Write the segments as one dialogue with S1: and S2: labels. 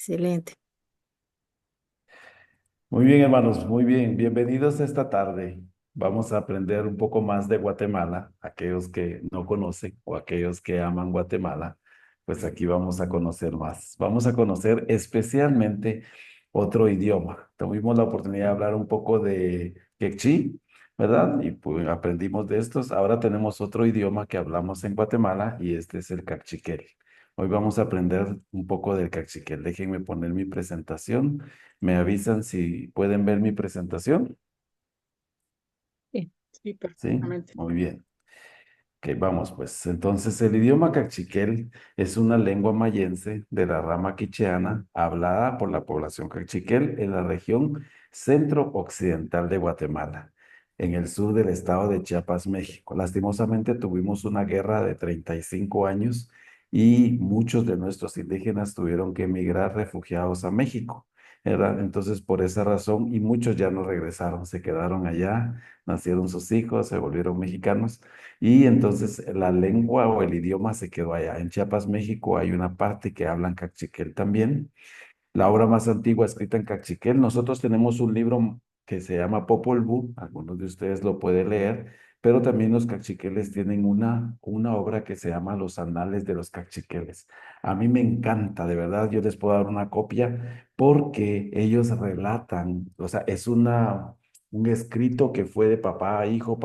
S1: Excelente.
S2: Muy bien, hermanos, muy bien. Bienvenidos esta tarde. Vamos a aprender un poco más de Guatemala. Aquellos que no conocen o aquellos que aman Guatemala, pues aquí vamos a conocer más. Vamos a conocer especialmente otro idioma. Tuvimos la oportunidad de hablar un poco de quechí, ¿verdad? Y pues aprendimos de estos. Ahora tenemos otro idioma que hablamos en Guatemala y este es el cachiquel. Hoy vamos a aprender un poco del cachiquel. Déjenme poner mi presentación. Me avisan si pueden ver mi presentación.
S1: Sí, sí,
S2: Sí,
S1: perfectamente.
S2: muy bien. Ok, vamos pues. Entonces, el idioma cachiquel es una lengua mayense de la rama quicheana hablada por la población cachiquel en la región centro-occidental de Guatemala, en el sur del estado de Chiapas, México. Lastimosamente tuvimos una guerra de 35 años y muchos de nuestros indígenas tuvieron que emigrar refugiados a México, ¿verdad? Entonces, por esa razón, y muchos ya no regresaron, se quedaron allá, nacieron sus hijos, se volvieron mexicanos. Y entonces la lengua o el idioma se quedó allá. En Chiapas, México, hay una parte que hablan cachiquel también. La obra más antigua escrita en cachiquel. Nosotros tenemos un libro que se llama Popol Vuh, algunos de ustedes lo pueden leer, pero también los cachiqueles tienen una obra que se llama Los Anales de los Cachiqueles. A mí me encanta, de verdad, yo les puedo dar una copia porque ellos relatan, o sea, es un escrito que fue de papá a hijo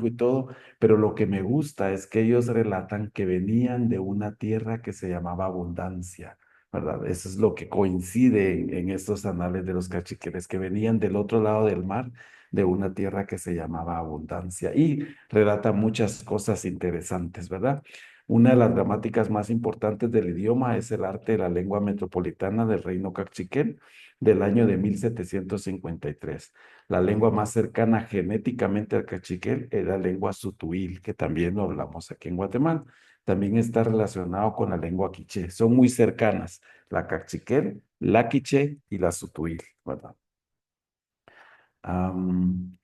S2: y todo, pero lo que me gusta es que ellos relatan que venían de una tierra que se llamaba Abundancia, ¿verdad? Eso es lo que coincide en estos anales de los cachiqueles, que venían del otro lado del mar, de una tierra que se llamaba Abundancia, y relata muchas cosas interesantes, ¿verdad? Una de las gramáticas más importantes del idioma es el arte de la lengua metropolitana del reino cachiquel del año de 1753. La lengua más cercana genéticamente al cachiquel es la lengua sutuil, que también lo hablamos aquí en Guatemala. También está relacionado con la lengua quiché. Son muy cercanas, la cachiquel, la quiché y la sutuil, ¿verdad? Am,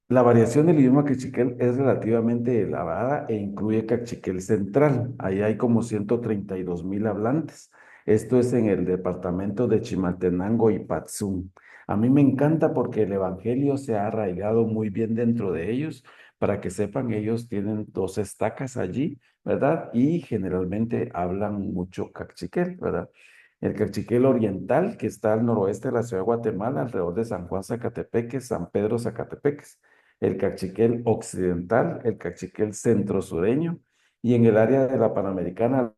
S2: la variación del idioma cachiquel es relativamente elevada e incluye cachiquel central. Ahí hay como 132,000 hablantes. Esto es en el departamento de Chimaltenango y Patzum. A mí me encanta porque el evangelio se ha arraigado muy bien dentro de ellos. Para que sepan, ellos tienen dos estacas allí, ¿verdad? Y generalmente hablan mucho cachiquel, ¿verdad? El Cachiquel Oriental, que está al noroeste de la ciudad de Guatemala, alrededor de San Juan Zacatepeques, San Pedro Zacatepeques. El Cachiquel Occidental, el Cachiquel Centro-Sureño, y en el área de la Panamericana,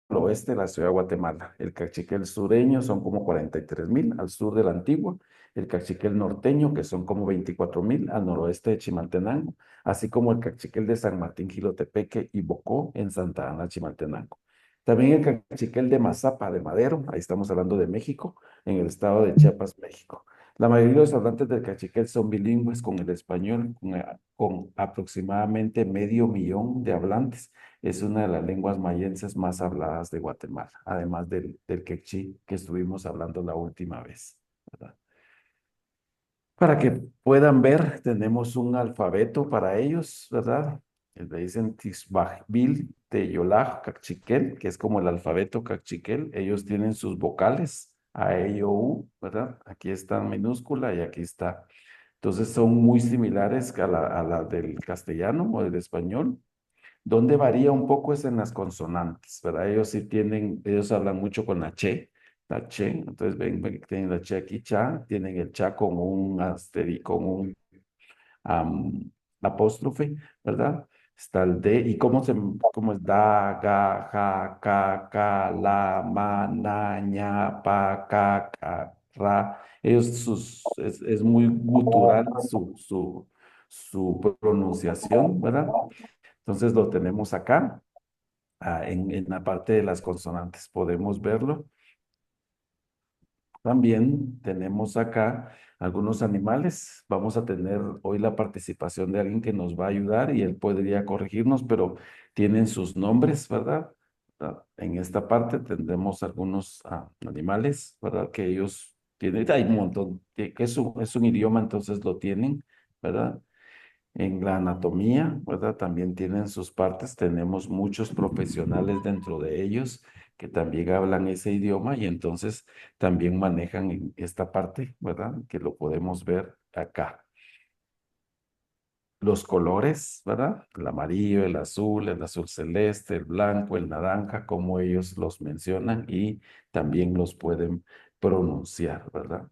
S2: al oeste de la ciudad de Guatemala. El Cachiquel Sureño son como 43,000 al sur de la Antigua, el Cachiquel Norteño, que son como 24,000 al noroeste de Chimaltenango, así como el Cachiquel de San Martín Jilotepeque y Bocó en Santa Ana, Chimaltenango. También el cachiquel de Mazapa, de Madero, ahí estamos hablando de México, en el estado de Chiapas, México. La mayoría de los hablantes del cachiquel son bilingües con el español, con aproximadamente 500,000 de hablantes. Es una de las lenguas mayenses más habladas de Guatemala, además del quechí que estuvimos hablando la última vez, ¿verdad? Para que puedan ver, tenemos un alfabeto para ellos, ¿verdad? Le dicen Tisbajbil, Teyolaj, Cachiquel, que es como el alfabeto cachiquel. Ellos tienen sus vocales, A, E, I, O, U, ¿verdad? Aquí está en minúscula y aquí está. Entonces son muy similares a la del castellano o del español. Donde varía un poco es en las consonantes, ¿verdad? Ellos sí tienen, ellos hablan mucho con la che, entonces ven que tienen la che aquí, cha, tienen el cha con un asterisco, con un am, apóstrofe, ¿verdad? Está el D, y cómo es da, ga, ja, ca, ca, la, ma, na, ña, pa, ca, ca, ra. Ellos, es muy gutural su pronunciación, ¿verdad? Entonces lo tenemos acá, en la parte de las consonantes. Podemos verlo. También tenemos acá algunos animales. Vamos a tener hoy la participación de alguien que nos va a ayudar y él podría corregirnos, pero tienen sus nombres, ¿verdad? En esta parte tendremos algunos animales, ¿verdad? Que ellos tienen, hay un montón, que es un idioma, entonces lo tienen, ¿verdad? En la anatomía, ¿verdad? También tienen sus partes. Tenemos muchos profesionales dentro de ellos que también hablan ese idioma y entonces también manejan en esta parte, ¿verdad? Que lo podemos ver acá. Los colores, ¿verdad? El amarillo, el azul celeste, el blanco, el naranja, como ellos los mencionan y también los pueden pronunciar, ¿verdad?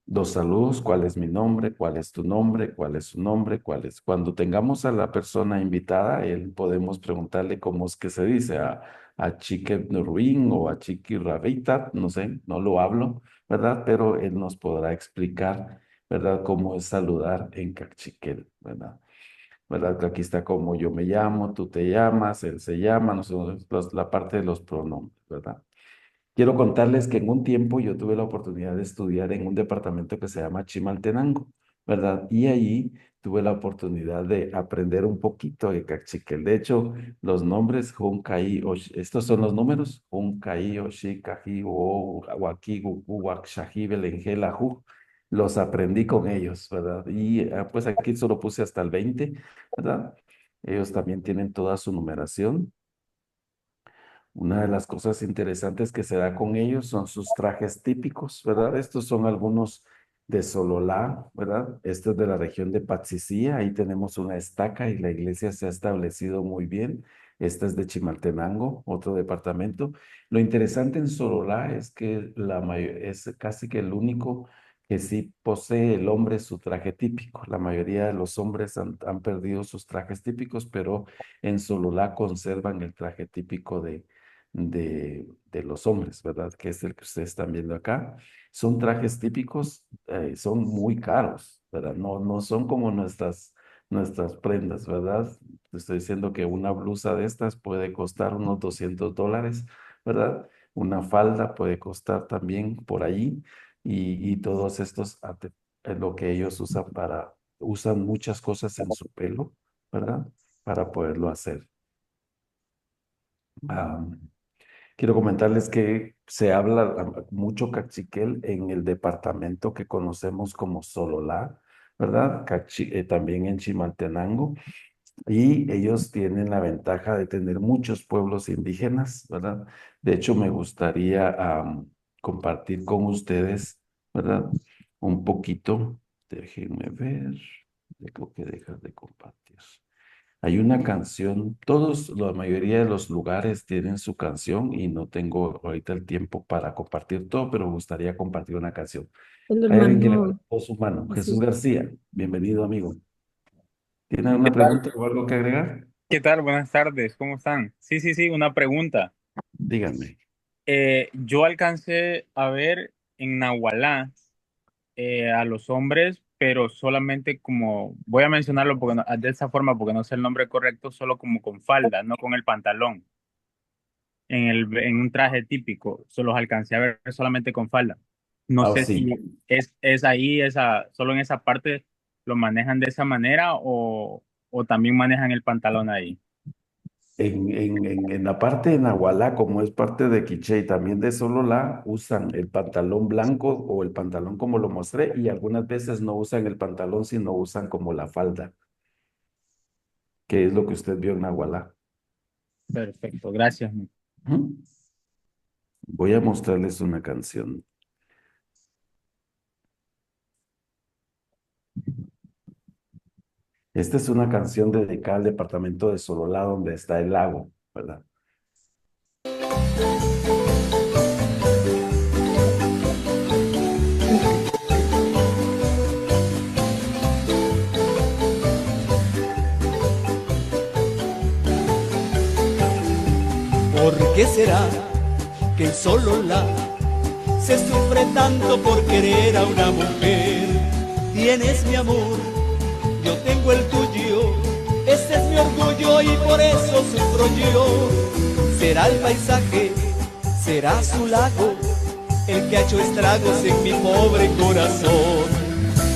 S2: Los saludos, cuál es mi nombre, cuál es tu nombre, cuál es su nombre, cuál es. Cuando tengamos a la persona invitada, él podemos preguntarle cómo es que se dice a Chique Ruin o a Chiqui Rabita, no sé, no lo hablo, ¿verdad? Pero él nos podrá explicar, ¿verdad? Cómo es saludar en cachiquel, ¿verdad? ¿Verdad? Que aquí está como yo me llamo, tú te llamas, él se llama, nosotros, la parte de los pronombres, ¿verdad? Quiero contarles que en un tiempo yo tuve la oportunidad de estudiar en un departamento que se llama Chimaltenango, ¿verdad? Y allí tuve la oportunidad de aprender un poquito de cachiquel. De hecho, los nombres Juncaí, estos son los números, Juncaí, Oshi, Cají, O, Huaquí, Gucú, Huaxají, Belenjel, Ajú. Los aprendí con ellos, ¿verdad? Y pues aquí solo puse hasta el 20, ¿verdad? Ellos también tienen toda su numeración. Una de las cosas interesantes que se da con ellos son sus trajes típicos, ¿verdad? Estos son algunos de Sololá, ¿verdad? Este es de la región de Patsicía, ahí tenemos una estaca y la iglesia se ha establecido muy bien. Esta es de Chimaltenango, otro departamento. Lo interesante en Sololá es que es casi que el único que sí posee el hombre su traje típico. La mayoría de los hombres han perdido sus trajes típicos, pero en Sololá conservan el traje típico de los hombres, ¿verdad? Que es el que ustedes están viendo acá. Son trajes típicos, son muy caros, ¿verdad? No son como nuestras prendas, ¿verdad? Te estoy diciendo que una blusa de estas puede costar unos $200, ¿verdad? Una falda puede costar también por ahí y todos estos, lo que ellos usan muchas cosas en su pelo, ¿verdad? Para poderlo hacer. Ah, quiero comentarles que se habla mucho cachiquel en el departamento que conocemos como Sololá, ¿verdad? También en Chimaltenango. Y ellos tienen la ventaja de tener muchos pueblos indígenas, ¿verdad? De hecho, me gustaría compartir con ustedes, ¿verdad? Un poquito. Déjenme ver. Tengo que dejar de compartir. Hay una canción, la mayoría de los lugares tienen su canción y no tengo ahorita el tiempo para compartir todo, pero me gustaría compartir una canción.
S1: El
S2: Hay alguien que
S1: hermano
S2: levanta su mano, Jesús
S1: Jesús.
S2: García, bienvenido amigo. ¿Tiene
S3: ¿Qué
S2: alguna
S3: tal?
S2: pregunta o algo que agregar?
S3: ¿Qué tal? Buenas tardes, ¿cómo están? Sí, sí, sí, una pregunta.
S2: Díganme.
S3: Yo alcancé a ver en Nahualá a los hombres, pero solamente como, voy a mencionarlo porque de esa forma porque no sé el nombre correcto, solo como con falda, no con el pantalón, en un traje típico, solo los alcancé a ver solamente con falda. No
S2: Ah,
S3: sé
S2: sí.
S3: si es ahí, solo en esa parte lo manejan de esa manera o también manejan el pantalón ahí.
S2: En la parte de Nahualá, como es parte de Quiché y también de Sololá, usan el pantalón blanco o el pantalón como lo mostré y algunas veces no usan el pantalón, sino usan como la falda, que es lo que usted vio en Nahualá.
S3: Perfecto, gracias.
S2: Ujú. Voy a mostrarles una canción. Esta es una canción dedicada al departamento de Sololá, donde está el lago, ¿verdad?
S4: ¿Por qué será que en Sololá se sufre tanto por querer a una mujer? Tienes mi amor, yo tengo el tuyo, este es mi orgullo y por eso sufro yo. Será el paisaje, será su lago, el que ha hecho estragos en mi pobre corazón.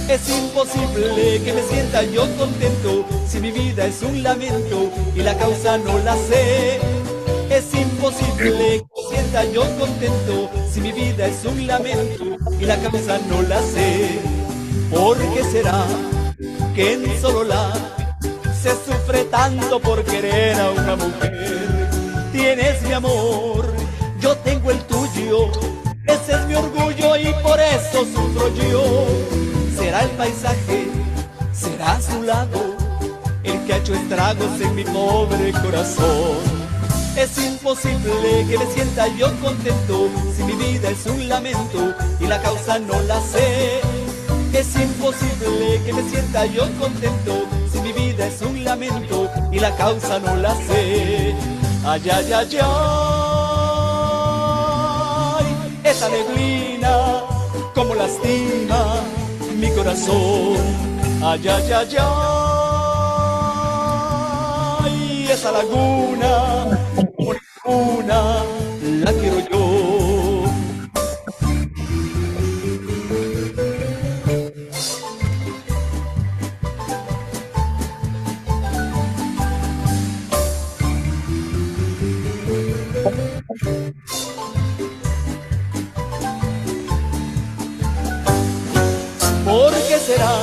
S4: Es imposible que me sienta yo contento si mi vida es un lamento y la causa no la sé. Es imposible que me sienta yo contento si mi vida es un lamento y la causa no la sé. ¿Por qué será que en Sololá se sufre tanto por querer a una mujer? tienes mi amor, yo tengo el tuyo, ese es mi orgullo y por eso sufro yo. Será el paisaje, será su lago, el que ha hecho estragos en mi pobre corazón. Es imposible que me sienta yo contento si mi vida es un lamento y la causa no la sé. Es imposible que me sienta yo contento si mi vida es un lamento y la causa no la sé. Ay, ay, ay, ay, esa neblina como lastima mi corazón. Ay, ay, ay, ay, esa laguna como ninguna la quiero yo. ¿Por qué será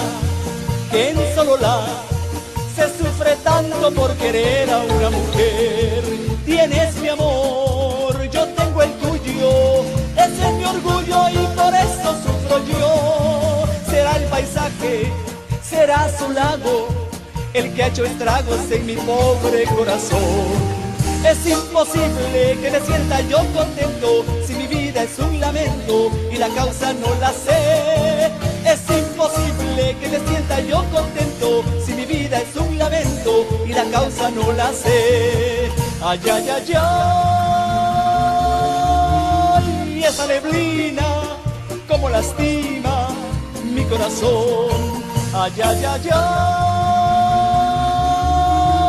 S4: que en Sololá se sufre tanto por querer a una mujer? Tienes mi amor, yo tengo el tuyo, ese es mi orgullo y por eso sufro yo. Será el paisaje, será su lago, el que ha hecho estragos en mi pobre corazón. Es imposible que me sienta yo contento si mi vida es un lamento y la causa no la sé. Es imposible que me sienta yo contento si mi vida es un lamento y la causa no la sé. Ay, ay, ay, ay, esa neblina como lastima mi corazón. Ay, ay, ay,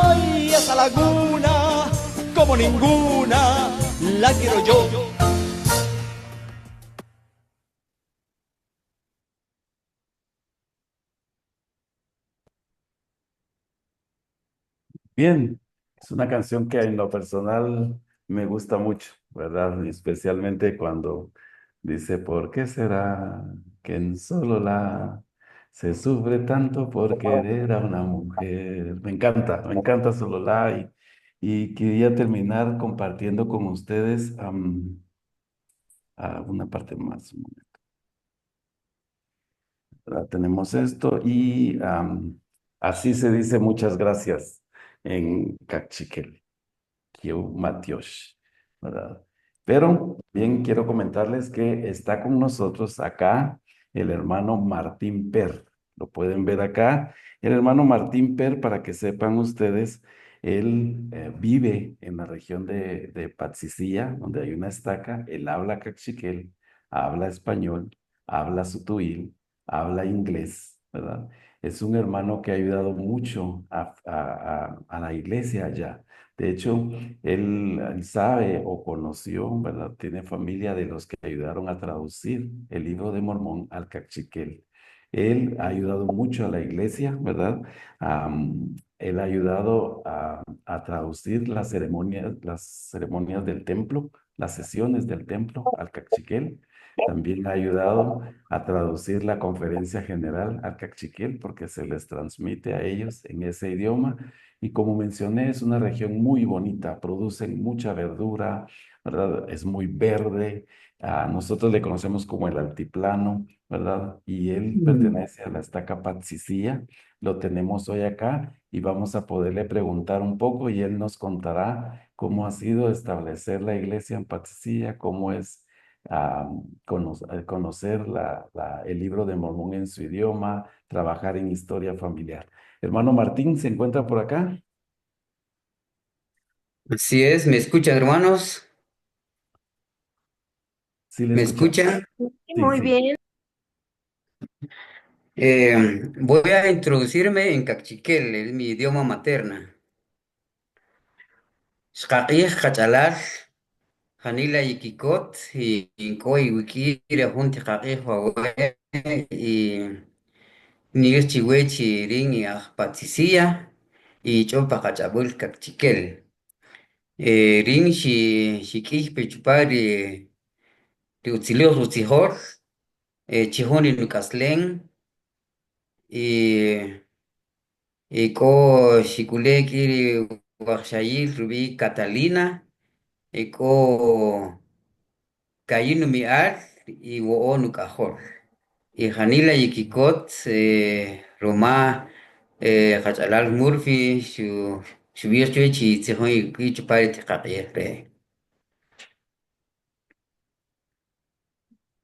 S4: ay, esa laguna como ninguna la quiero yo.
S2: Bien, es una canción que en lo personal me gusta mucho, ¿verdad? Y especialmente cuando dice, ¿por qué será que en Sololá se sufre tanto por querer a una mujer? Me encanta Sololá y quería terminar compartiendo con ustedes una parte más. Tenemos esto y así se dice muchas gracias en Cachiquel. Kieu Matiosh, ¿verdad? Pero bien quiero comentarles que está con nosotros acá el hermano Martín Per. Lo pueden ver acá. El hermano Martín Per, para que sepan ustedes, él vive en la región de Patsicía, donde hay una estaca. Él habla cachiquel, habla español, habla sutuil, habla inglés, ¿verdad? Es un hermano que ha ayudado mucho a la iglesia allá. De hecho, él sabe o conoció, ¿verdad? Tiene familia de los que ayudaron a traducir el libro de Mormón al cachiquel. Él ha ayudado mucho a la iglesia, ¿verdad? Él ha ayudado a traducir las ceremonias del templo, las sesiones del templo al cachiquel. También ha ayudado a traducir la conferencia general al cachiquel porque se les transmite a ellos en ese idioma. Y como mencioné, es una región muy bonita, producen mucha verdura, ¿verdad? Es muy verde. Nosotros le conocemos como el altiplano, ¿verdad? Y él pertenece a la estaca Patsicía. Lo tenemos hoy acá y vamos a poderle preguntar un poco y él nos contará cómo ha sido establecer la iglesia en Patsicía, cómo es conocer el libro de Mormón en su idioma, trabajar en historia familiar. Hermano Martín, ¿se encuentra por acá?
S5: Así es, ¿me escuchan, hermanos?
S2: Sí, le
S5: ¿Me
S2: escuchamos.
S5: escuchan?
S1: Sí,
S2: Sí,
S1: muy
S2: sí.
S1: bien.
S5: Voy a introducirme en cachiquel, es mi idioma materna. Xqaqij qachalal, janila yikikot, y inkoy wikira junti qaqij wawe, y niyos chiwechi rin y ajpatsisiya, y chopa qachabul cachiquel. Rin xikij pechupari, riutzilio rutzijor, chihoni nukaslen, y ko xikulekiri Guaxayil Rubí Catalina eko kayinu mi ar y wo nu kajor. Y Janila y Kikot, Roma, Hachalal Murphy, su viejo y Tsejon y Chupari Tekaye.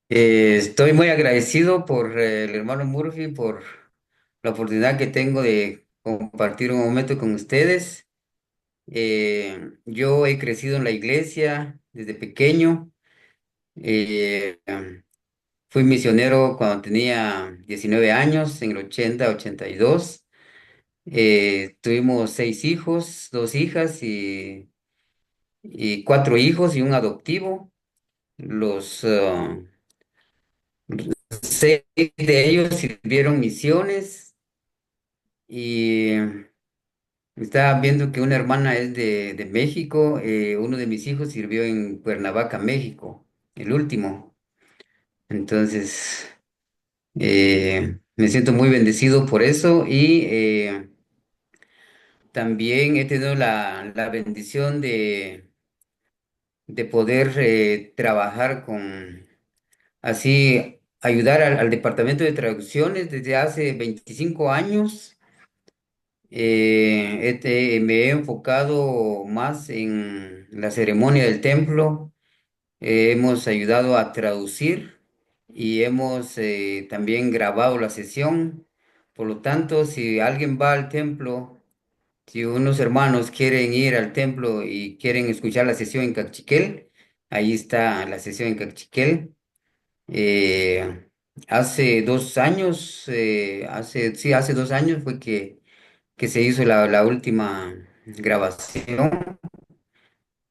S5: Estoy muy agradecido por el hermano Murphy, por la oportunidad que tengo de compartir un momento con ustedes. Yo he crecido en la iglesia desde pequeño. Fui misionero cuando tenía 19 años, en el 82. Tuvimos 6 hijos, 2 hijas y 4 hijos y un adoptivo. Los 6 de ellos sirvieron misiones y estaba viendo que una hermana es de México. Uno de mis hijos sirvió en Cuernavaca, México, el último. Entonces, me siento muy bendecido por eso y también he tenido la bendición de poder trabajar así, ayudar al departamento de traducciones desde hace 25 años. Me he enfocado más en la ceremonia del templo. Hemos ayudado a traducir y hemos también grabado la sesión. Por lo tanto, si alguien va al templo, si unos hermanos quieren ir al templo y quieren escuchar la sesión en Cachiquel, ahí está la sesión en Cachiquel. Eh, Hace 2 años, sí, hace 2 años fue que se hizo la última grabación.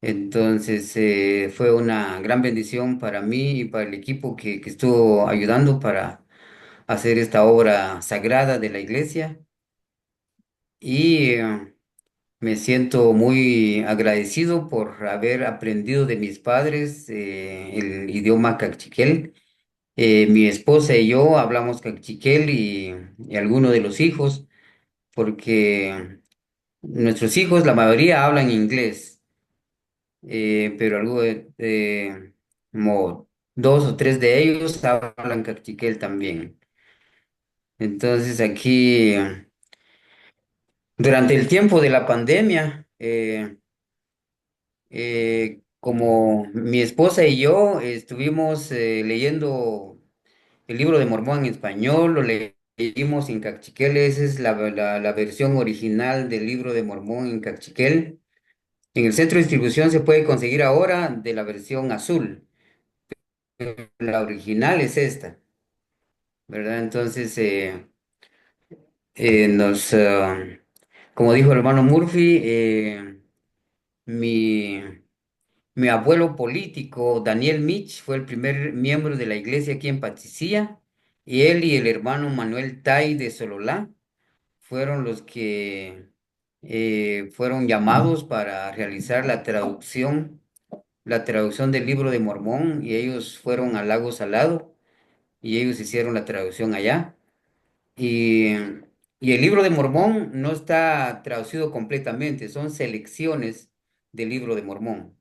S5: Entonces, fue una gran bendición para mí y para el equipo que estuvo ayudando para hacer esta obra sagrada de la iglesia. Y me siento muy agradecido por haber aprendido de mis padres el idioma cachiquel. Mi esposa y yo hablamos cachiquel y algunos de los hijos, porque nuestros hijos, la mayoría hablan inglés, pero algo como 2 o 3 de ellos hablan cachiquel también. Entonces aquí, durante el tiempo de la pandemia, como mi esposa y yo estuvimos leyendo el libro de Mormón en español, lo leímos en cachiquel. Esa es la versión original del libro de Mormón en cachiquel. En el centro de distribución se puede conseguir ahora de la versión azul. La original es esta, ¿verdad? Entonces, como dijo el hermano Murphy, mi, mi abuelo político, Daniel Mitch, fue el primer miembro de la iglesia aquí en Patsicía, y él y el hermano Manuel Tai de Sololá fueron los que fueron llamados para realizar la traducción del libro de Mormón, y ellos fueron al lago Salado y ellos hicieron la traducción allá. Y, y el libro de Mormón no está traducido completamente, son selecciones del libro de Mormón.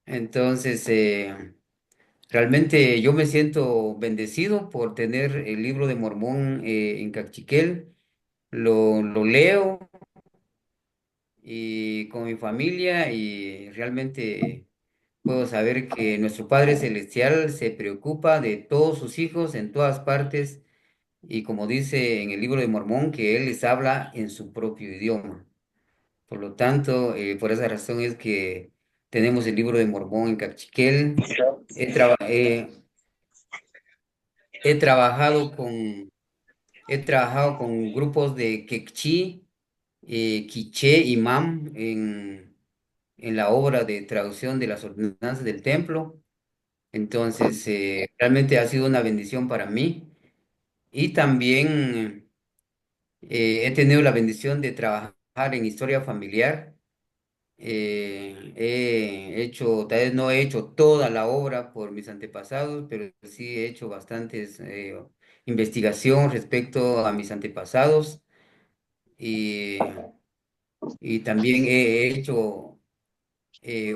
S5: Entonces, realmente yo me siento bendecido por tener el libro de Mormón en Cachiquel. Lo leo y con mi familia, y realmente puedo saber que nuestro Padre Celestial se preocupa de todos sus hijos en todas partes, y como dice en el libro de Mormón, que Él les habla en su propio idioma. Por lo tanto, por esa razón es que tenemos el libro de Mormón en Cachiquel. He, traba- he- he trabajado con, he trabajado con grupos de Quechí, Quiché y Mam en la obra de traducción de las ordenanzas del templo. Entonces, realmente ha sido una bendición para mí. Y también he tenido la bendición de trabajar en historia familiar. He hecho, tal vez no he hecho toda la obra por mis antepasados, pero sí he hecho bastantes investigación respecto a mis antepasados. Y y también he hecho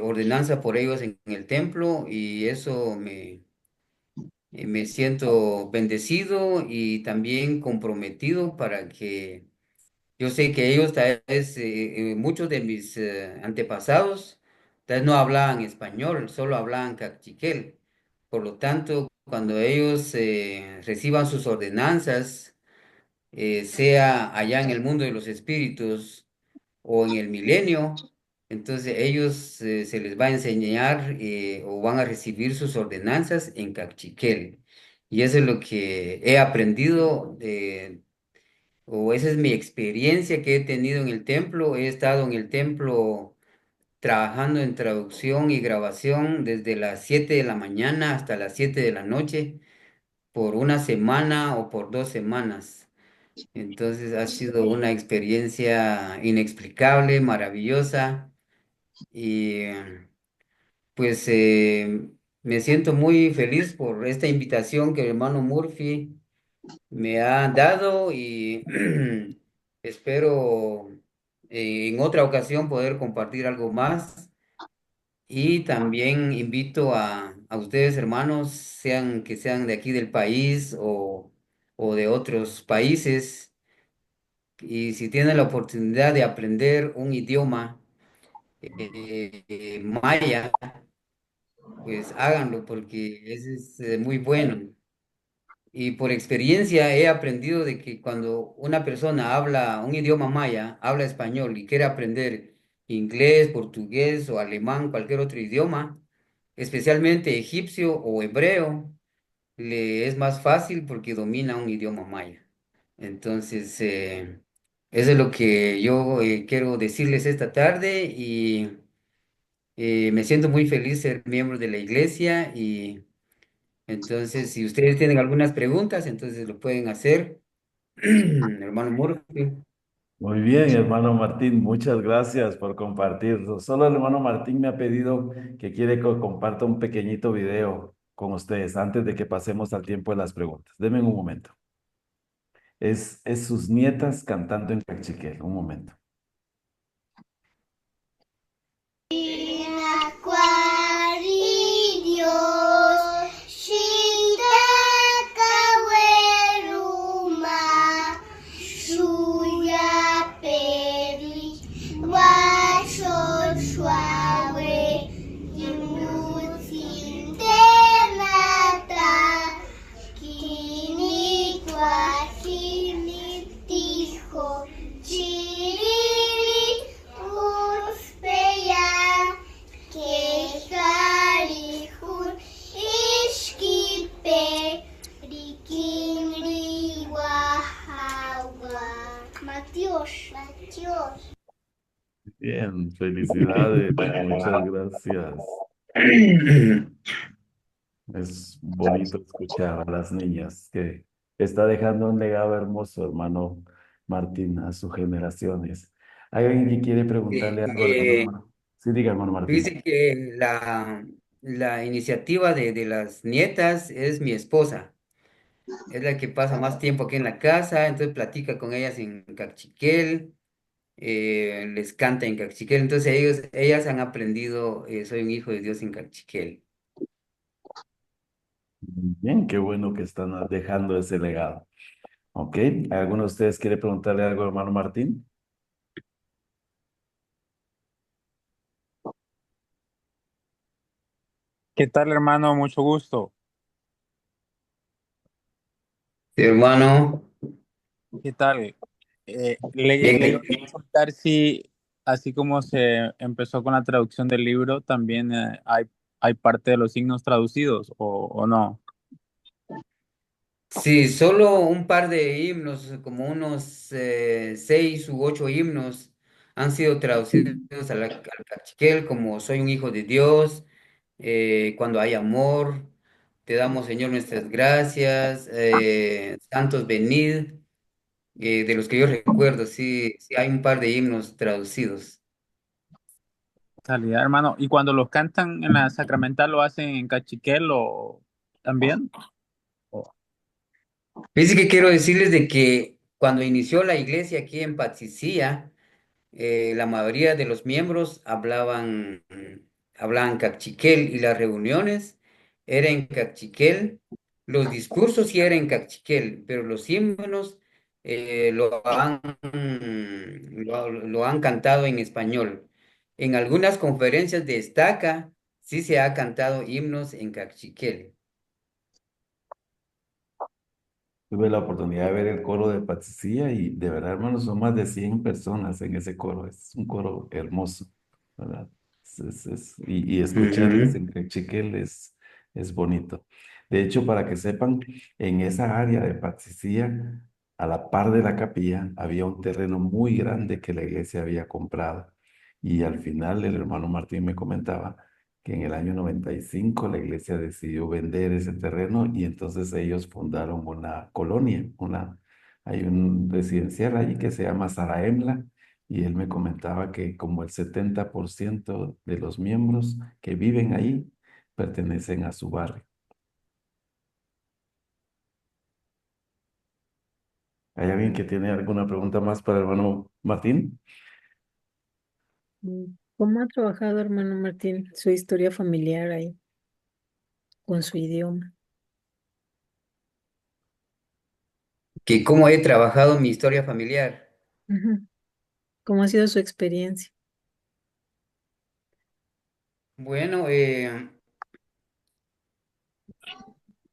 S5: ordenanza por ellos en el templo y eso me siento bendecido y también comprometido para que yo sé que ellos, tal vez, muchos de mis antepasados, tal vez no hablaban español, solo hablaban cachiquel. Por lo tanto, cuando ellos reciban sus ordenanzas, sea allá en el mundo de los espíritus o en el milenio, entonces ellos se les va a enseñar o van a recibir sus ordenanzas en cachiquel. Y eso es lo que he aprendido o esa es mi experiencia que he tenido en el templo. He estado en el templo trabajando en traducción y grabación desde las 7 de la mañana hasta las 7 de la noche por una semana o por 2 semanas. Entonces ha sido una experiencia inexplicable, maravillosa y pues me siento muy feliz por esta invitación que el hermano Murphy me ha dado y espero en otra ocasión poder compartir algo más. Y también invito a ustedes, hermanos, sean que sean de aquí del país o de otros países, y si tienen la oportunidad de aprender un idioma maya, pues háganlo porque ese es muy bueno. Y por experiencia he aprendido de que cuando una persona habla un idioma maya, habla español y quiere aprender inglés, portugués o alemán, cualquier otro idioma, especialmente egipcio o hebreo, le es más fácil porque domina un idioma maya. Entonces, eso es lo que yo quiero decirles esta tarde y me siento muy feliz ser miembro de la iglesia y entonces, si ustedes tienen algunas preguntas, entonces lo pueden hacer. Hermano Murphy.
S2: Muy bien, hermano Martín, muchas gracias por compartirlo. Solo el hermano Martín me ha pedido que quiere que comparta un pequeñito video con ustedes antes de que pasemos al tiempo de las preguntas. Denme un momento. Es sus nietas cantando en cachiquel. Un momento.
S6: Aquarios, Shitakaweruma, Shuya Peri, Washo Shwawe, Yunutin Tenata, Kini Kwakini Tijo, Chiriri, Uspeya. Kekalihun ishkipe rikingri wahawa. Matios, Matios.
S2: Bien, felicidades. Muchas gracias. Es bonito escuchar a las niñas que está dejando un legado hermoso, hermano Martín, a sus generaciones. ¿Hay alguien que quiere preguntarle algo al hermano
S5: Eh,
S2: Martín? Sí, diga, hermano Martín.
S5: Dice que la iniciativa de las nietas es mi esposa. Es la que pasa más tiempo aquí en la casa, entonces platica con ellas en cachiquel, les canta en cachiquel. Entonces ellas han aprendido, soy un hijo de Dios en cachiquel.
S2: Bien, qué bueno que están dejando ese legado. ¿Ok? ¿Alguno de ustedes quiere preguntarle algo al hermano Martín?
S3: ¿Qué tal, hermano? Mucho gusto.
S5: Sí, hermano,
S3: ¿Qué tal? Le iba
S5: bien.
S3: a consultar si, así como se empezó con la traducción del libro, también hay parte de los signos traducidos o no.
S5: Sí, solo un par de himnos, como unos 6 u 8 himnos, han sido traducidos al cachiquel, como Soy un hijo de Dios, Cuando hay amor, Te damos, Señor, nuestras gracias, Santos venid, de los que yo recuerdo, sí, sí hay un par de himnos traducidos.
S3: Calidad, hermano. ¿Y cuando los cantan en la sacramental lo hacen en cachiquel o también? O-
S5: Fíjense que quiero decirles de que cuando inició la iglesia aquí en Patsicía, la mayoría de los miembros hablaban cachiquel y las reuniones eran en cachiquel, los discursos sí eran en cachiquel, pero los himnos lo han cantado en español. En algunas conferencias destaca, sí se ha cantado himnos en cachiquel.
S2: Tuve la oportunidad de ver el coro de Patsicía y de verdad, hermanos, son más de 100 personas en ese coro. Es un coro hermoso, ¿verdad? Y escucharles
S5: Ujú.
S2: en Cachiquel es bonito. De hecho, para que sepan, en esa área de Patsicía, a la par de la capilla, había un terreno muy grande que la iglesia había comprado. Y al final el hermano Martín me comentaba que en el año 95 la iglesia decidió vender ese terreno y entonces ellos fundaron una colonia, hay un residencial allí que se llama Saraemla y él me comentaba que como el 70% de los miembros que viven ahí pertenecen a su barrio. ¿Hay alguien que tiene alguna pregunta más para el hermano Martín?
S1: ¿Cómo ha trabajado, hermano Martín, su historia familiar ahí, con su idioma?
S5: Que cómo he trabajado mi historia familiar.
S1: Ujú. ¿Cómo ha sido su experiencia?
S5: Bueno, he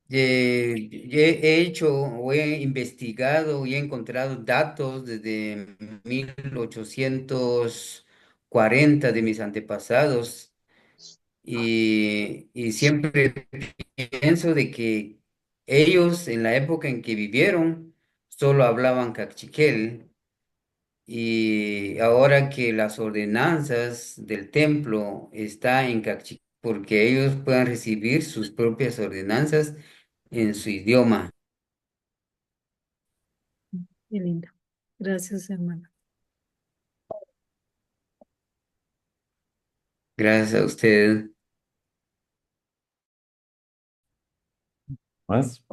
S5: hecho o he investigado y he encontrado datos desde 1840 de mis antepasados y siempre pienso de que ellos en la época en que vivieron solo hablaban cachiquel y ahora que las ordenanzas del templo está en cachiquel porque ellos puedan recibir sus propias ordenanzas en su idioma.
S1: Qué lindo. Gracias, hermano.
S5: Gracias a usted.
S2: ¿Más?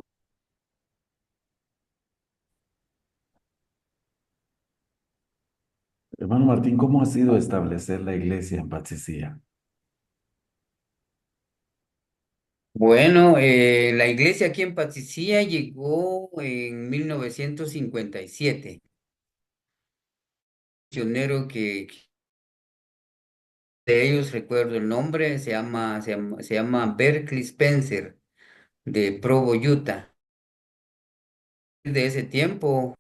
S2: Hermano Martín, ¿cómo ha sido establecer la iglesia en Patsicía?
S5: Bueno, la iglesia aquí en Patsicía llegó en 1957. Misionero que de ellos recuerdo el nombre, se llama Berkeley Spencer, de Provo, Utah. De ese tiempo,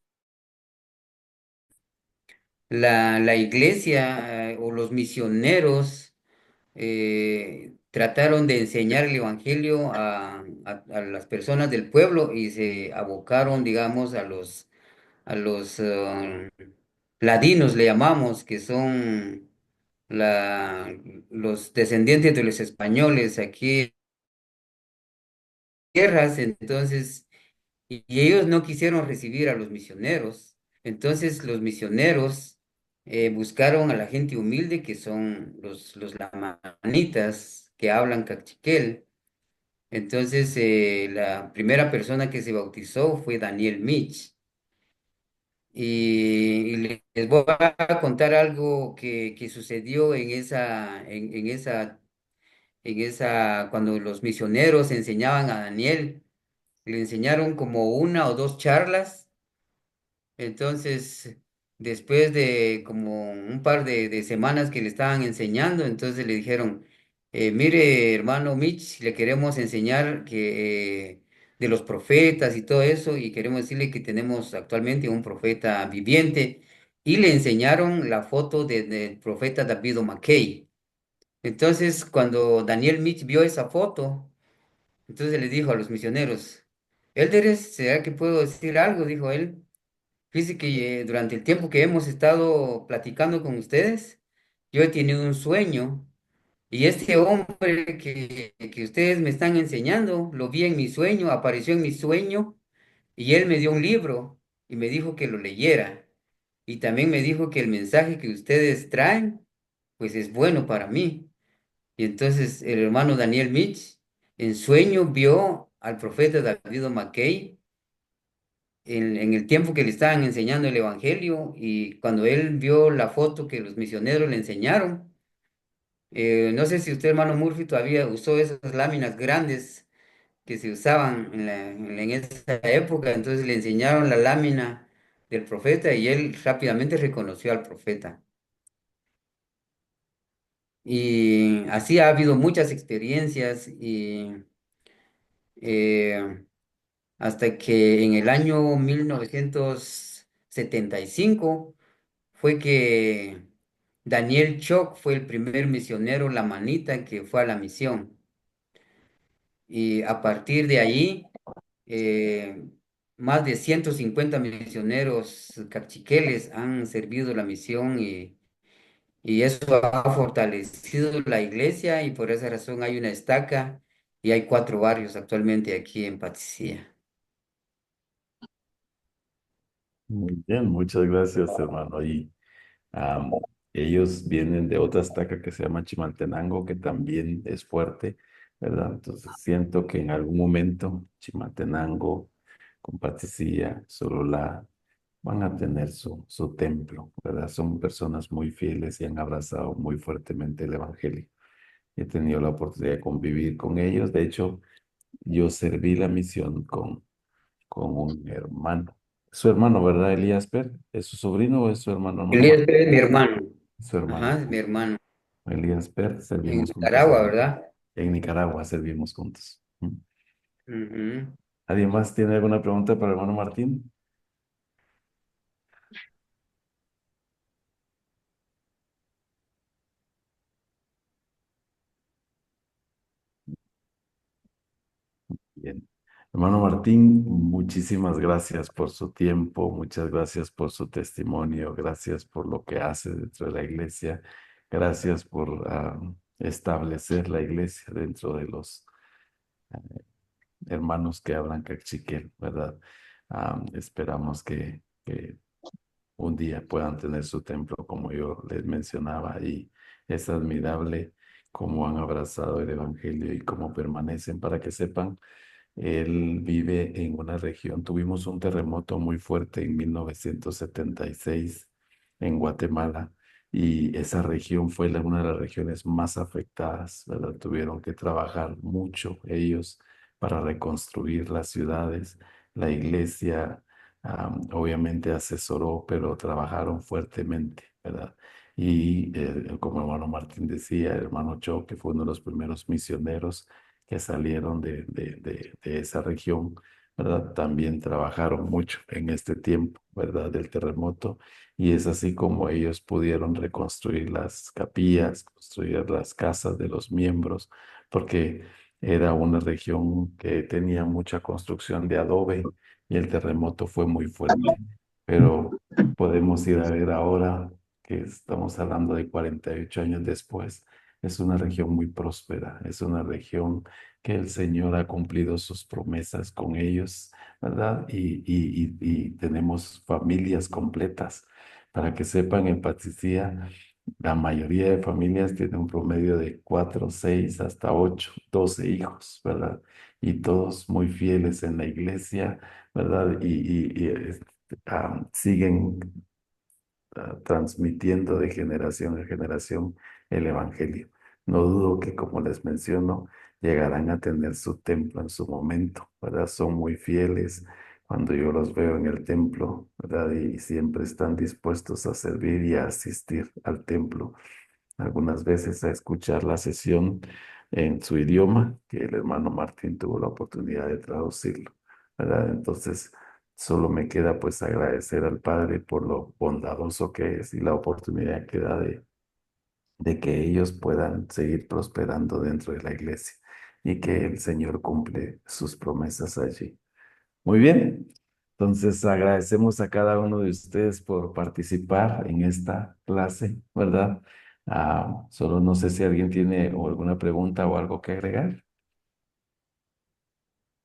S5: la iglesia o los misioneros trataron de enseñar el evangelio a las personas del pueblo y se abocaron, digamos, a los ladinos, le llamamos, que son los descendientes de los españoles aquí en tierras, entonces, y ellos no quisieron recibir a los misioneros, entonces los misioneros buscaron a la gente humilde que son los lamanitas que hablan cachiquel. Entonces, la primera persona que se bautizó fue Daniel Mitch. Y les voy a contar algo que sucedió cuando los misioneros enseñaban a Daniel, le enseñaron como una o dos charlas. Entonces, después de como un par de semanas que le estaban enseñando, entonces le dijeron, mire, hermano Mitch, le queremos enseñar de los profetas y todo eso, y queremos decirle que tenemos actualmente un profeta viviente, y le enseñaron la foto del profeta David O'Mackey. Entonces, cuando Daniel Mitch vio esa foto, entonces le dijo a los misioneros, Élderes, ¿será que puedo decir algo? Dijo él. Fíjese que durante el tiempo que hemos estado platicando con ustedes, yo he tenido un sueño y este hombre que ustedes me están enseñando, lo vi en mi sueño, apareció en mi sueño y él me dio un libro y me dijo que lo leyera. Y también me dijo que el mensaje que ustedes traen, pues es bueno para mí. Y entonces el hermano Daniel Mitch en sueño vio al profeta David Mackay en el tiempo que le estaban enseñando el Evangelio y cuando él vio la foto que los misioneros le enseñaron, no sé si usted, hermano Murphy, todavía usó esas láminas grandes que se usaban en esa época, entonces le enseñaron la lámina del profeta y él rápidamente reconoció al profeta. Y así ha habido muchas experiencias y eh, hasta que en el año 1975 fue que Daniel Choc fue el primer misionero lamanita que fue a la misión. Y a partir de ahí, eh, más de 150 misioneros cachiqueles han servido la misión y eso ha fortalecido la iglesia y por esa razón hay una estaca y hay 4 barrios actualmente aquí en Patricia.
S2: Muy bien, muchas gracias, hermano. Y am, ellos vienen de otra estaca que se llama Chimaltenango, que también es fuerte, ¿verdad? Entonces siento que en algún momento Chimaltenango, con Patricia, Sololá, van a tener su templo, ¿verdad? Son personas muy fieles y han abrazado muy fuertemente el Evangelio. He tenido la oportunidad de convivir con ellos. De hecho, yo serví la misión con un hermano. Su hermano, ¿verdad, Elías Per? ¿Es su sobrino o es su hermano? No me
S5: Elías
S2: acuerdo.
S5: es mi hermano.
S2: Su hermano.
S5: Ajá, es mi hermano.
S2: Elías Per,
S5: En
S2: servimos juntos
S5: Nicaragua, ¿verdad?
S2: en Nicaragua, servimos juntos.
S5: Ujú.
S2: ¿Alguien más tiene alguna pregunta para el hermano Martín? Bien. Hermano Martín, muchísimas gracias por su tiempo, muchas gracias por su testimonio, gracias por lo que hace dentro de la iglesia, gracias por establecer la iglesia dentro de los hermanos que hablan cachiquel, ¿verdad? Esperamos que un día puedan tener su templo, como yo les mencionaba, y es admirable cómo han abrazado el Evangelio y cómo permanecen. Para que sepan, él vive en una región, tuvimos un terremoto muy fuerte en 1976 en Guatemala y esa región fue una de las regiones más afectadas, ¿verdad? Tuvieron que trabajar mucho ellos para reconstruir las ciudades. La iglesia obviamente asesoró, pero trabajaron fuertemente, ¿verdad? Y como hermano Martín decía, el hermano Cho, que fue uno de los primeros misioneros, que salieron de esa región, ¿verdad? También trabajaron mucho en este tiempo, ¿verdad? Del terremoto. Y es así como ellos pudieron reconstruir las capillas, construir las casas de los miembros, porque era una región que tenía mucha construcción de adobe y el terremoto fue muy fuerte. Pero podemos ir a ver ahora que estamos hablando de 48 años después. Es una región muy próspera, es una región que el Señor ha cumplido sus promesas con ellos, ¿verdad? Y tenemos familias completas. Para que sepan, en Patricia, la mayoría de familias tienen un promedio de 4, 6, hasta 8, 12 hijos, ¿verdad? Y todos muy fieles en la iglesia, ¿verdad? Siguen transmitiendo de generación en generación el Evangelio. No dudo que, como les menciono, llegarán a tener su templo en su momento, ¿verdad? Son muy fieles cuando yo los veo en el templo, ¿verdad? Y siempre están dispuestos a servir y a asistir al templo, algunas veces a escuchar la sesión en su idioma, que el hermano Martín tuvo la oportunidad de traducirlo, ¿verdad? Entonces, solo me queda pues agradecer al Padre por lo bondadoso que es y la oportunidad que da de que ellos puedan seguir prosperando dentro de la iglesia y que el Señor cumple sus promesas allí. Muy bien, entonces agradecemos a cada uno de ustedes por participar en esta clase, ¿verdad? Solo no sé si alguien tiene alguna pregunta o algo que agregar.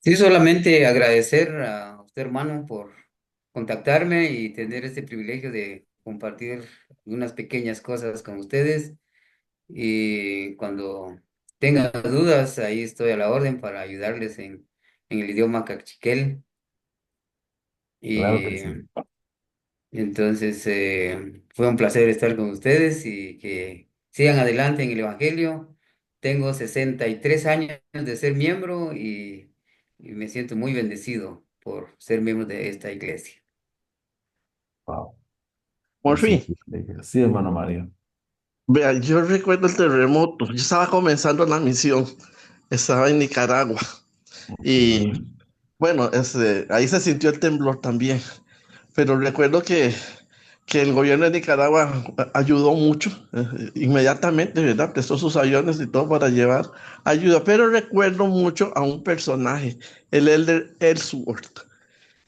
S5: Sí, solamente agradecer a usted, hermano, por contactarme y tener este privilegio de compartir unas pequeñas cosas con ustedes. Y cuando tengan dudas, ahí estoy a la orden para ayudarles en el idioma cachiquel.
S2: Claro que
S5: Y
S2: sí.
S5: entonces fue un placer estar con ustedes y que sigan adelante en el Evangelio. Tengo 63 años de ser miembro y me siento muy bendecido por ser miembro de esta iglesia.
S2: Wow. Ese
S7: Morphy,
S2: privilegio. Sí, hermano Mario.
S7: vea, yo recuerdo el terremoto. Yo estaba comenzando la misión, estaba en Nicaragua y
S2: Ok.
S7: bueno, ahí se sintió el temblor también. Pero recuerdo que el gobierno de Nicaragua ayudó mucho, inmediatamente, ¿verdad? Prestó sus aviones y todo para llevar ayuda. Pero recuerdo mucho a un personaje, el Elder Ellsworth,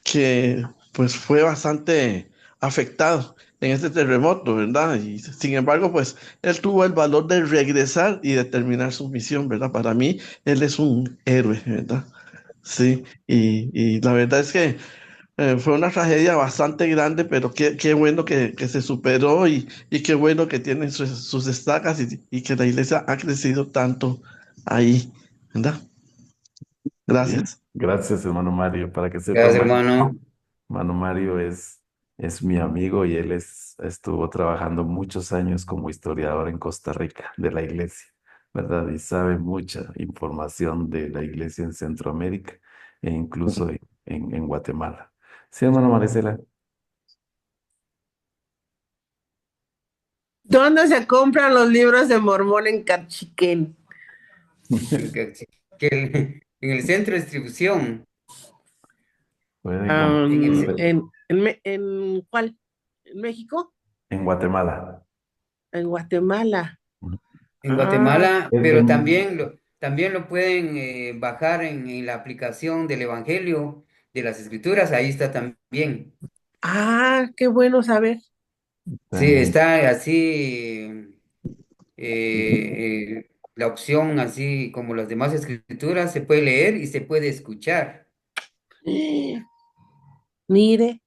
S7: que pues fue bastante afectado en este terremoto, ¿verdad? Y sin embargo, pues él tuvo el valor de regresar y de terminar su misión, ¿verdad? Para mí, él es un héroe, ¿verdad? Sí, y la verdad es que fue una tragedia bastante grande, pero qué bueno que se superó y qué bueno que tienen sus estacas y que la iglesia ha crecido tanto ahí, ¿verdad?
S2: Bien.
S7: Gracias.
S2: Gracias, hermano Mario. Para que sepan,
S5: Gracias, hermano.
S2: Mano Mario es mi amigo y él estuvo trabajando muchos años como historiador en Costa Rica de la iglesia, ¿verdad? Y sabe mucha información de la iglesia en Centroamérica e incluso en Guatemala. Sí, hermano Maricela.
S8: ¿Dónde se compran los libros de Mormón en Cachiquén?
S5: En el centro de distribución,
S2: Pueden
S5: en
S8: Am,
S5: el,
S2: comprarlo
S8: ¿en cuál? ¿En México?
S2: en Guatemala.
S8: ¿En Guatemala?
S5: en
S8: Ah,
S5: Guatemala,
S2: Es
S5: pero
S2: de-
S5: también lo pueden bajar en la aplicación del Evangelio de las Escrituras, ahí está también.
S8: qué bueno saber.
S5: Sí,
S2: en-
S5: está así la opción, así como las demás escrituras, se puede leer y se puede escuchar.
S8: Mire,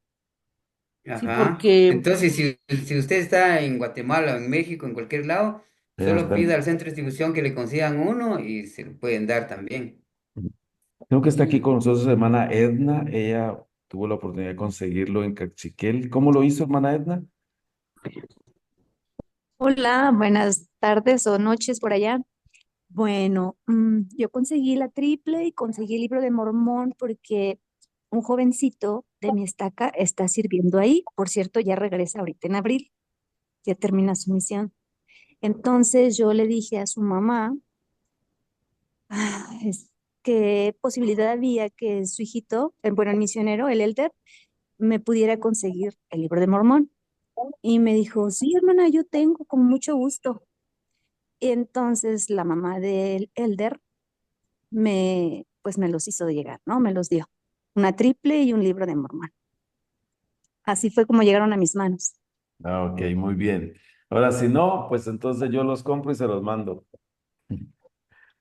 S8: sí,
S5: Ajá.
S8: porque
S5: Entonces, si usted está en Guatemala o en México, en cualquier lado,
S2: ya
S5: solo pida
S2: están.
S5: al centro de distribución que le consigan uno y se lo pueden dar también.
S2: Creo que está aquí con nosotros su hermana Edna. Ella tuvo la oportunidad de conseguirlo en Cachiquel. ¿Cómo lo hizo, hermana Edna?
S9: Hola, buenas tardes o noches por allá. Bueno, yo conseguí la triple y conseguí el libro de Mormón porque un jovencito de mi estaca está sirviendo ahí. Por cierto, ya regresa ahorita en abril, ya termina su misión. Entonces yo le dije a su mamá, qué posibilidad había que su hijito, bueno, el misionero, el elder, me pudiera conseguir el libro de Mormón. Y me dijo, sí, hermana, yo tengo con mucho gusto. Y entonces la mamá del Elder pues me los hizo llegar, ¿no? Me los dio. Una triple y un libro de Mormón. Así fue como llegaron a mis manos.
S2: Ah, ok, muy bien. Ahora, si no, pues entonces yo los compro y se los mando.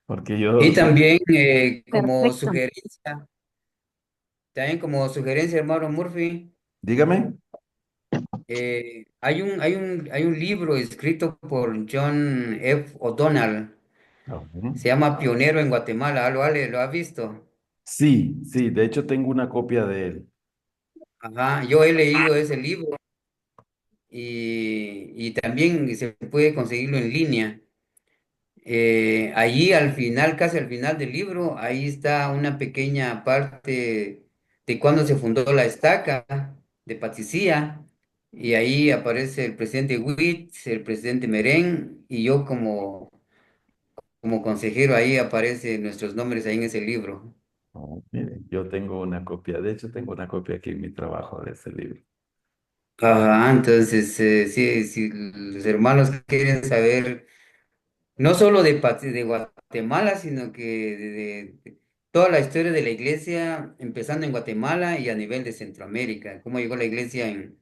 S2: Porque yo
S5: Y
S2: soy...
S5: también
S9: Perfecto.
S5: como sugerencia, hermano Murphy,
S2: Dígame.
S5: hay un libro escrito por John F. O'Donnell,
S2: Ujú.
S5: se llama Pionero en Guatemala, ¿lo ha visto?
S2: Sí, sí, de hecho tengo una copia de él.
S5: Ajá, yo he leído ese libro y también se puede conseguirlo en línea. Allí al final, casi al final del libro, ahí está una pequeña parte de cuando se fundó la estaca de Paticía, y ahí aparece el presidente Witt, el presidente Merén, y yo como consejero, ahí aparecen nuestros nombres ahí en ese libro.
S2: Oh, mire, yo tengo una copia, de hecho tengo una copia aquí en mi trabajo de ese libro.
S5: Ajá, entonces, sí, si los hermanos quieren saber no solo de Guatemala, sino que de toda la historia de la iglesia, empezando en Guatemala y a nivel de Centroamérica, cómo llegó la iglesia en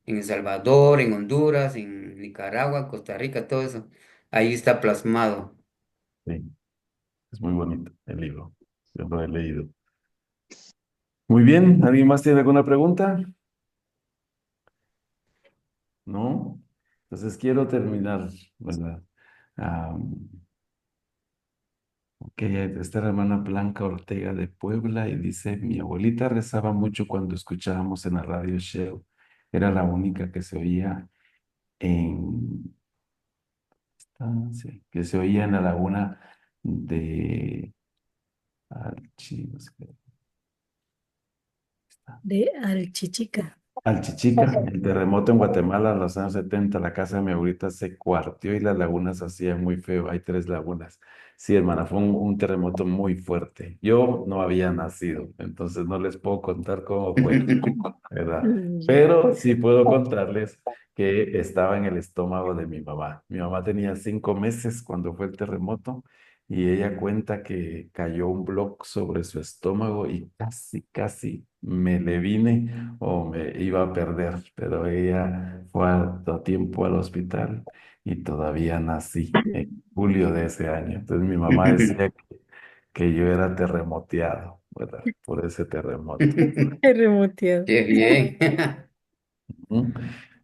S5: El Salvador, en Honduras, en Nicaragua, Costa Rica, todo eso. Ahí está plasmado.
S2: Sí, es muy bonito el libro. Yo lo he leído. Muy bien, ¿alguien más tiene alguna pregunta? ¿No? Entonces quiero terminar, ¿verdad? Ok, está la hermana Blanca Ortega de Puebla y dice, mi abuelita rezaba mucho cuando escuchábamos en la radio Shell. Era la única que se oía en, sí, que se oía en la laguna de no sé qué está.
S1: De Alchichica.
S2: Alchichica, el terremoto en Guatemala en los años 70, la casa de mi abuelita se cuartió y las lagunas se hacían muy feo. Hay 3 lagunas. Sí, hermana, fue un terremoto muy fuerte. Yo no había nacido, entonces no les puedo contar cómo fue, ¿verdad?
S1: Ya.
S2: Pero sí puedo contarles que estaba en el estómago de mi mamá. Mi mamá tenía 5 meses cuando fue el terremoto y ella cuenta que cayó un bloque sobre su estómago y casi, casi me le vine o me iba a perder, pero ella fue a tiempo al hospital y todavía nací en julio de ese año. Entonces mi mamá decía que yo era terremoteado, ¿verdad? Por ese terremoto.
S1: Remoteado.
S5: Qué bien.
S2: ¿Mm?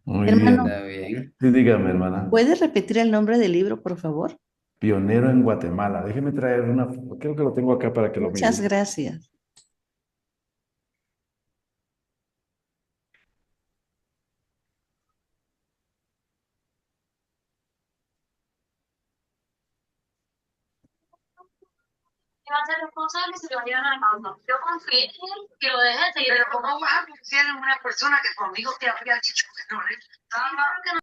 S2: Muy
S8: Hermano,
S2: bien.
S5: Está bien.
S2: Sí, dígame, hermana.
S8: ¿puedes repetir el nombre del libro, por favor?
S2: Pionero en Guatemala. Déjeme traer una, creo que lo tengo acá para que lo
S8: Muchas
S2: mire.
S8: gracias.
S10: Va a ser responsable si lo llevan a la causa. Yo confié en él que lo deje de seguir. Pero ¿cómo vas a confiar en una persona que conmigo te habría dicho que no le gustaba?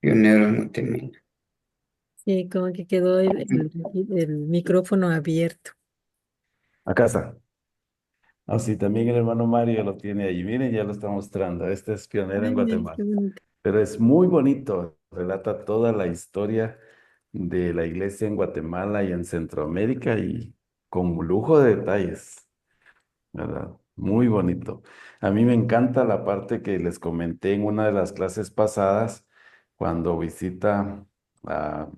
S5: Pionero en Guatemala.
S1: Sí, como que quedó el micrófono abierto.
S2: Acá está. Ah, sí, también el hermano Mario lo tiene ahí. Miren, ya lo está mostrando. Este es pionero en
S1: Ay,
S2: Guatemala.
S1: qué bonito.
S2: Pero es muy bonito. Relata toda la historia de la iglesia en Guatemala y en Centroamérica y con lujo de detalles, ¿verdad? Muy bonito. A mí me encanta la parte que les comenté en una de las clases pasadas, cuando visita a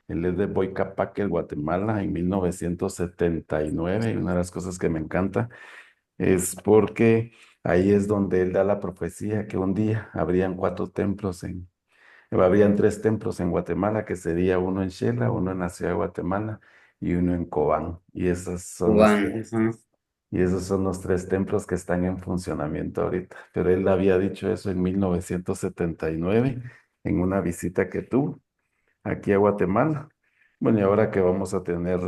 S2: él es de Boicapaque, Guatemala, en 1979. Y una de las cosas que me encanta es porque ahí es donde él da la profecía que un día habrían 3 templos en Guatemala, que sería uno en Xela, uno en la ciudad de Guatemala y uno en Cobán.
S5: Cubano. Ajá.
S2: Y esos son los 3 templos que están en funcionamiento ahorita. Pero él había dicho eso en 1979 en una visita que tuvo aquí a Guatemala. Bueno, y ahora que vamos a tener,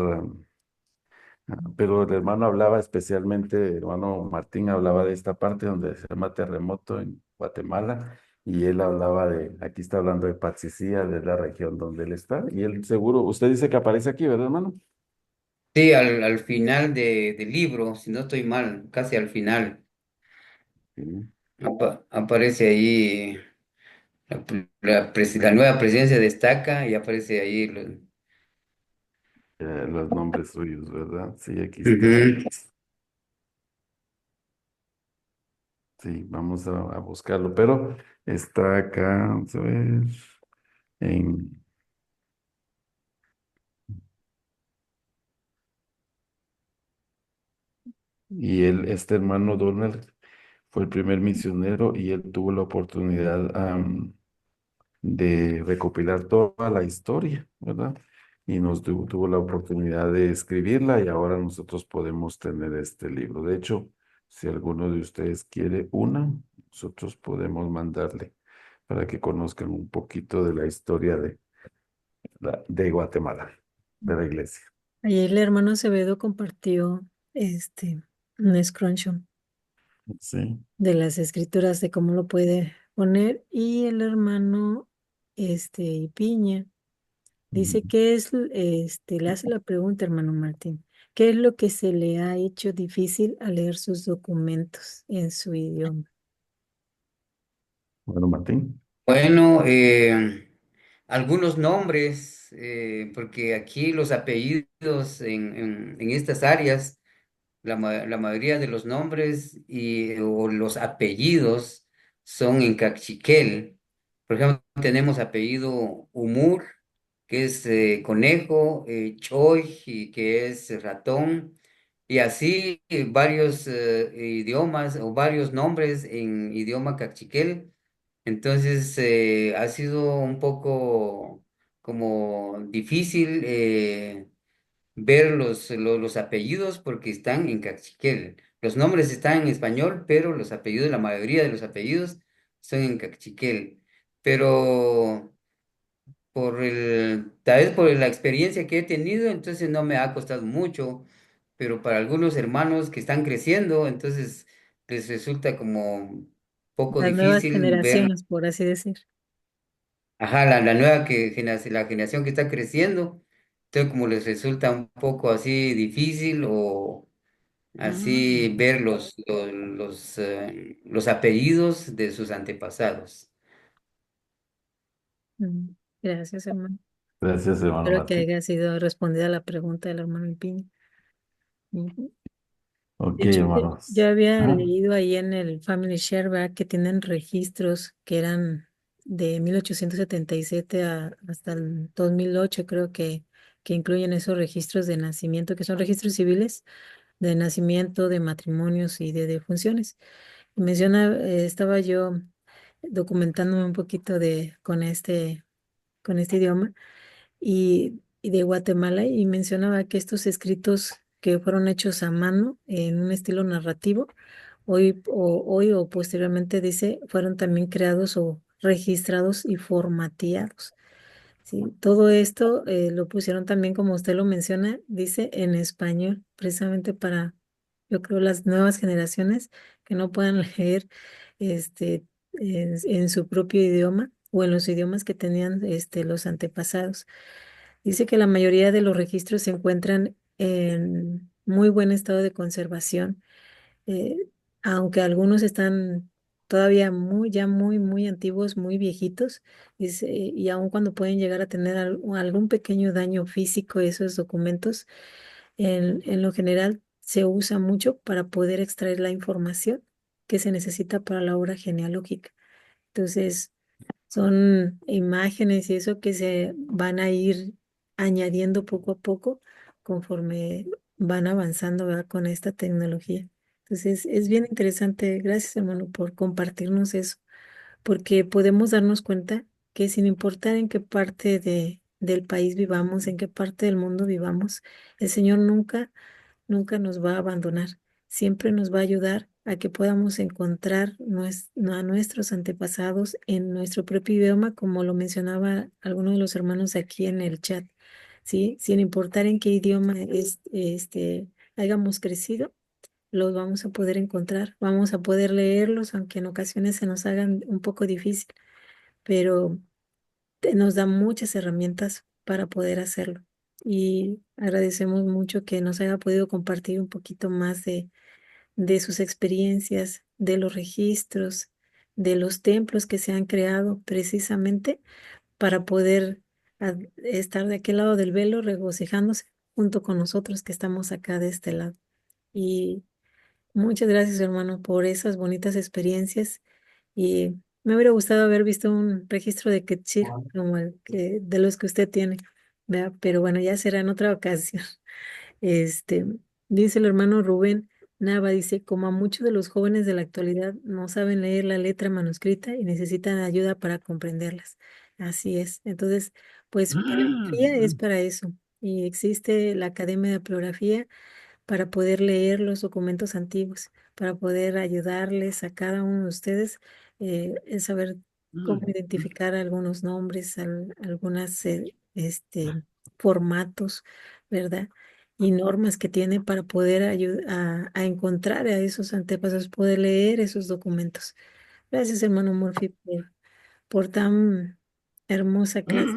S2: pero el hermano hablaba especialmente, el hermano Martín hablaba de esta parte donde se llama terremoto en Guatemala, y él hablaba aquí está hablando de Patsicía, de la región donde él está, y él seguro, usted dice que aparece aquí, ¿verdad, hermano?
S5: Sí, al final del libro, si no estoy mal, casi al final,
S2: Sí.
S5: aparece ahí la nueva presidencia destaca y aparece ahí.
S2: Los nombres suyos, ¿verdad? Sí, aquí está.
S5: Ujú.
S2: Sí, vamos a buscarlo, pero está acá, vamos a ver, en, y este hermano Donald fue el primer misionero y él tuvo la oportunidad de recopilar toda la historia, ¿verdad? Y tuvo la oportunidad de escribirla y ahora nosotros podemos tener este libro. De hecho, si alguno de ustedes quiere una, nosotros podemos mandarle para que conozcan un poquito de la historia de Guatemala, de la iglesia.
S1: Ayer el hermano Acevedo compartió un screenshot
S2: Sí.
S1: de las escrituras de cómo lo puede poner, y el hermano Piña dice que le hace la pregunta, hermano Martín, ¿qué es lo que se le ha hecho difícil al leer sus documentos en su idioma?
S2: Bueno, Martín.
S5: Bueno, algunos nombres, porque aquí los apellidos en estas áreas, la mayoría de los nombres o los apellidos son en cachiquel. Por ejemplo, tenemos apellido Umur, que es conejo, Choy, que es ratón, y así varios idiomas o varios nombres en idioma cachiquel. Entonces ha sido un poco como difícil ver los apellidos porque están en cachiquel. Los nombres están en español, pero los apellidos, la mayoría de los apellidos son en cachiquel. Pero tal vez por la experiencia que he tenido, entonces no me ha costado mucho, pero para algunos hermanos que están creciendo, entonces les resulta como un poco
S1: Las nuevas
S5: difícil ver,
S1: generaciones, por así decir.
S5: ajá, la nueva la generación que está creciendo, entonces como les resulta un poco así difícil o
S1: Ah,
S5: así ver los apellidos de sus antepasados.
S1: mm, gracias, hermano.
S2: Gracias, hermano
S1: Espero que
S2: Martín.
S1: haya sido respondida la pregunta del hermano Piña. Ujú. De
S2: Ok,
S1: hecho, yo
S2: hermanos.
S1: había
S2: Ah,
S1: leído ahí en el Family Share, ¿verdad? Que tienen registros que eran de 1877 hasta el 2008, creo que incluyen esos registros de nacimiento, que son registros civiles de nacimiento, de matrimonios y de defunciones. Menciona, estaba yo documentándome un poquito con este idioma y de Guatemala y mencionaba que estos escritos que fueron hechos a mano en un estilo narrativo, hoy o posteriormente dice, fueron también creados o registrados y formateados. Sí, todo esto lo pusieron también, como usted lo menciona, dice en español, precisamente para, yo creo, las nuevas generaciones que no puedan leer este, en su propio idioma o en los idiomas que tenían los antepasados. Dice que la mayoría de los registros se encuentran en muy buen estado de conservación, eh, aunque algunos están todavía muy antiguos, muy viejitos, y aun cuando pueden llegar a tener algún pequeño daño físico esos documentos, en lo general se usa mucho para poder extraer la información que se necesita para la obra genealógica. Entonces, son imágenes y eso que se van a ir añadiendo poco a poco conforme van avanzando, ¿verdad? Con esta tecnología. Entonces, es bien interesante. Gracias, hermano, por compartirnos eso, porque podemos darnos cuenta que sin importar en qué parte del país vivamos, en qué parte del mundo vivamos, el Señor nunca nos va a abandonar, siempre nos va a ayudar a que podamos encontrar a nuestros antepasados en nuestro propio idioma, como lo mencionaba alguno de los hermanos aquí en el chat, ¿sí? Sin importar en qué idioma hayamos crecido, los vamos a poder encontrar, vamos a poder leerlos, aunque en ocasiones se nos hagan un poco difícil, pero nos da muchas herramientas para poder hacerlo. Y agradecemos mucho que nos haya podido compartir un poquito más de sus experiencias, de los registros, de los templos que se han creado precisamente para poder estar de aquel lado del velo regocijándose junto con nosotros que estamos acá de este lado. Y muchas gracias, hermano, por esas bonitas experiencias. Y me hubiera gustado haber visto un registro de Ketchir como de los que usted tiene, ¿verdad? Pero bueno, ya será en otra ocasión. Este, dice el hermano Rubén Nava, dice, como a muchos de los jóvenes de la actualidad no saben leer la letra manuscrita y necesitan ayuda para comprenderlas. Así es. Entonces, pues, paleografía es para eso. Y existe la Academia de Paleografía para poder leer los documentos antiguos, para poder ayudarles a cada uno de ustedes en saber cómo identificar algunos nombres, algunas formatos, ¿verdad? Y normas que tiene para poder a encontrar a esos antepasados, poder leer esos documentos. Gracias, hermano Murphy, por tan hermosa clase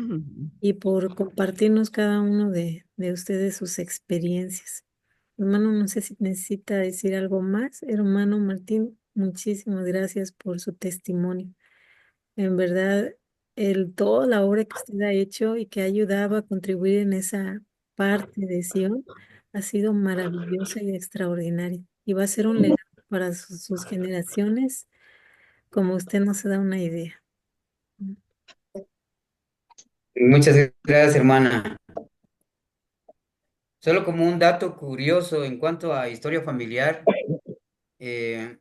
S1: y por compartirnos cada uno de ustedes sus experiencias. Hermano, no sé si necesita decir algo más. Hermano Martín, muchísimas gracias por su testimonio. En verdad, toda la obra que usted ha hecho y que ha ayudado a contribuir en esa parte de Sion ha sido maravillosa y extraordinaria. Y va a ser un legado para sus generaciones, como usted no se da una idea.
S5: Muchas gracias, hermana. Solo como un dato curioso en cuanto a historia familiar, eh,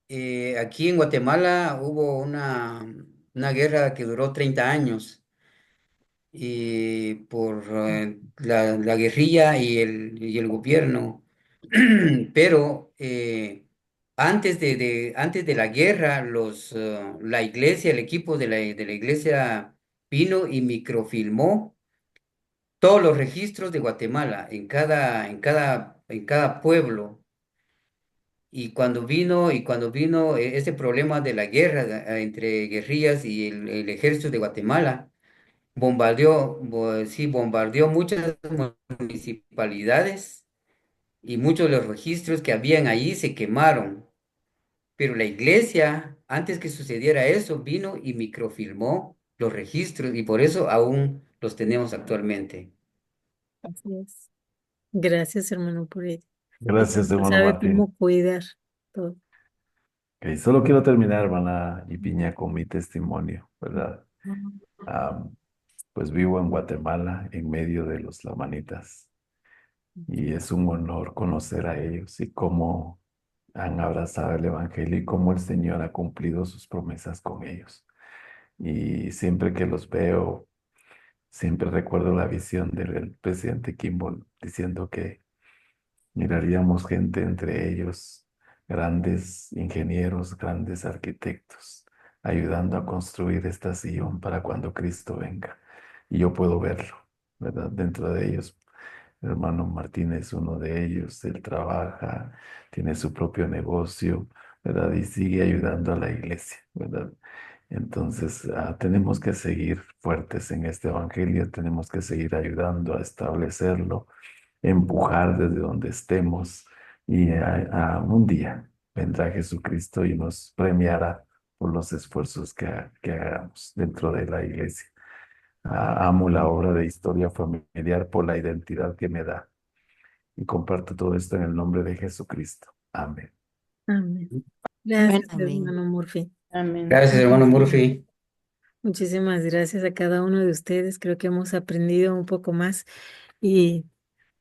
S5: aquí en Guatemala hubo una guerra que duró 30 años y por la guerrilla y el gobierno. Pero antes de la guerra, la iglesia, el equipo de la iglesia vino y microfilmó todos los registros de Guatemala en cada pueblo. Y cuando vino ese problema de la guerra entre guerrillas y el ejército de Guatemala, sí, bombardeó muchas municipalidades y muchos de los registros que habían allí se quemaron. Pero la iglesia, antes que sucediera eso, vino y microfilmó los registros y por eso aún los tenemos actualmente.
S1: Así es. Gracias, hermano, por ello. El
S2: Gracias,
S1: Señor
S2: hermano
S1: sabe
S2: Martín.
S1: cómo cuidar todo.
S2: Ok, solo quiero terminar, hermana Ipiña, con mi testimonio, ¿verdad? Am, pues vivo en Guatemala, en medio de los lamanitas, y es un honor conocer a ellos y cómo han abrazado el Evangelio y cómo el Señor ha cumplido sus promesas con ellos. Y siempre que los veo, siempre recuerdo la visión del presidente Kimball diciendo que miraríamos gente entre ellos, grandes ingenieros, grandes arquitectos, ayudando a construir esta Sion para cuando Cristo venga. Y yo puedo verlo, ¿verdad? Dentro de ellos, el hermano Martín es uno de ellos, él trabaja, tiene su propio negocio, ¿verdad? Y sigue ayudando a la iglesia, ¿verdad? Entonces, tenemos que seguir fuertes en este evangelio, tenemos que seguir ayudando a establecerlo, empujar desde donde estemos y un día vendrá Jesucristo y nos premiará por los esfuerzos que hagamos dentro de la iglesia. Amo la obra de historia familiar por la identidad que me da y comparto todo esto en el nombre de Jesucristo. Amén.
S1: Amén.
S8: Amén.
S1: Gracias, hermano Murphy.
S8: Amén.
S5: Gracias, hermano Murphy.
S1: Muchísimas gracias a cada uno de ustedes. Creo que hemos aprendido un poco más y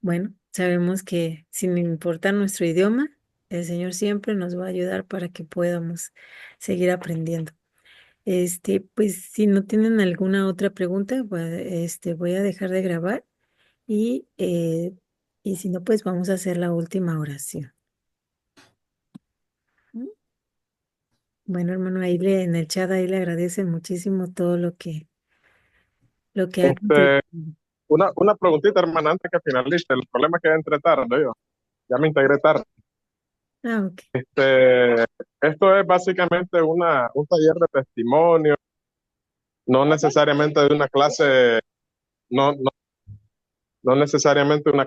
S1: bueno, sabemos que sin importar nuestro idioma, el Señor siempre nos va a ayudar para que podamos seguir aprendiendo. Pues si no tienen alguna otra pregunta, voy a dejar de grabar y si no, pues vamos a hacer la última oración. ¿Mm? Bueno, hermano, en el chat ahí le agradecen muchísimo todo lo que ha contribuido.
S11: Una preguntita, hermana, antes que finalice. El problema es que entré tarde, yo. Ya me integré tarde.
S1: Ah, ok.
S11: Esto es básicamente un taller de testimonio, no necesariamente de una clase, no necesariamente una